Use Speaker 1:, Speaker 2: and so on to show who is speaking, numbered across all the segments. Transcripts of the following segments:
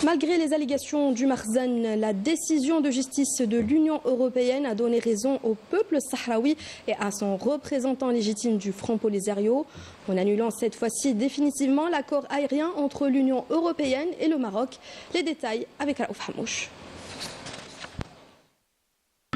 Speaker 1: Malgré les allégations du Makhzen, la décision de justice de l'Union européenne a donné raison au peuple sahraoui et à son représentant légitime du Front Polisario, en annulant cette fois-ci définitivement l'accord aérien entre l'Union européenne et le Maroc. Les détails avec Raouf Hamouche.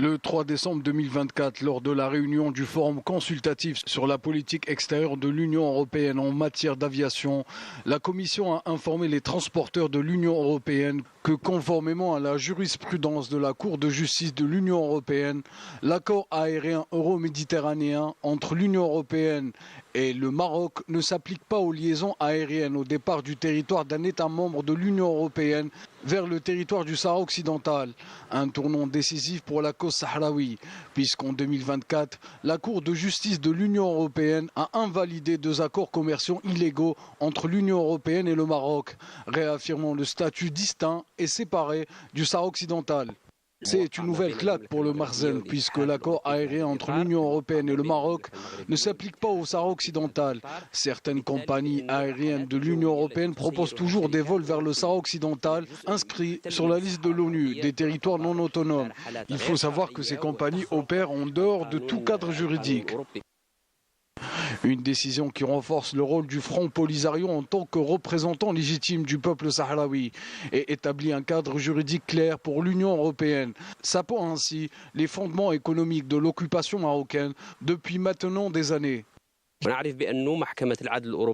Speaker 2: Le 3 décembre 2024, lors de la réunion du Forum consultatif sur la politique extérieure de l'Union européenne en matière d'aviation, la Commission a informé les transporteurs de l'Union européenne que conformément à la jurisprudence de la Cour de justice de l'Union européenne, l'accord aérien euro-méditerranéen entre l'Union européenne et le Maroc ne s'applique pas aux liaisons aériennes au départ du territoire d'un État membre de l'Union européenne vers le territoire du Sahara occidental. Un tournant décisif pour la cause sahraoui, puisqu'en 2024, la Cour de justice de l'Union européenne a invalidé 2 accords commerciaux illégaux entre l'Union européenne et le Maroc, réaffirmant le statut distinct et séparé du Sahara occidental. C'est une nouvelle claque pour le Makhzen, puisque l'accord aérien entre l'Union européenne et le Maroc ne s'applique pas au Sahara occidental. Certaines compagnies aériennes de l'Union européenne proposent toujours des vols vers le Sahara occidental inscrits sur la liste de l'ONU des territoires non autonomes. Il faut savoir que ces compagnies opèrent en dehors de tout cadre juridique. Une décision qui renforce le rôle du Front Polisario en tant que représentant légitime du peuple sahraoui et établit un cadre juridique clair pour l'Union européenne, sapant ainsi les fondements économiques de l'occupation marocaine depuis maintenant des années.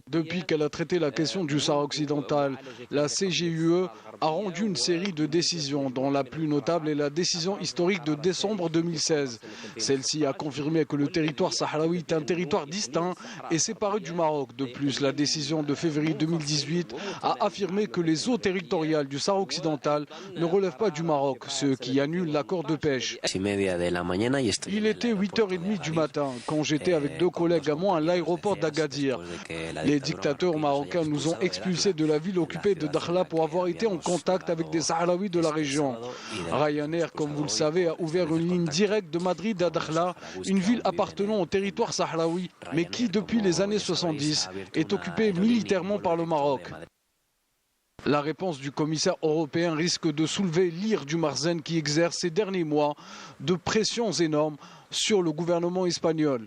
Speaker 2: Depuis qu'elle a traité la question du Sahara occidental, la CJUE a rendu une série de décisions, dont la plus notable est la décision historique de décembre 2016. Celle-ci a confirmé que le territoire sahraoui est un territoire distinct et séparé du Maroc. De plus, la décision de février 2018 a affirmé que les eaux territoriales du Sahara occidental ne relèvent pas du Maroc, ce qui annule l'accord de pêche. Il était 8h30 du matin quand j'étais avec 2 collègues à moi à l'aéroport d'Agadir. Les dictateurs marocains nous ont expulsés de la ville occupée de Dakhla pour avoir été en contact avec des Sahraouis de la région. Ryanair, comme vous le savez, a ouvert une ligne directe de Madrid à Dakhla, une ville appartenant au territoire sahraoui, mais qui, depuis les années 70, est occupée militairement par le Maroc. La réponse du commissaire européen risque de soulever l'ire du Makhzen qui exerce ces derniers mois de pressions énormes sur le gouvernement espagnol.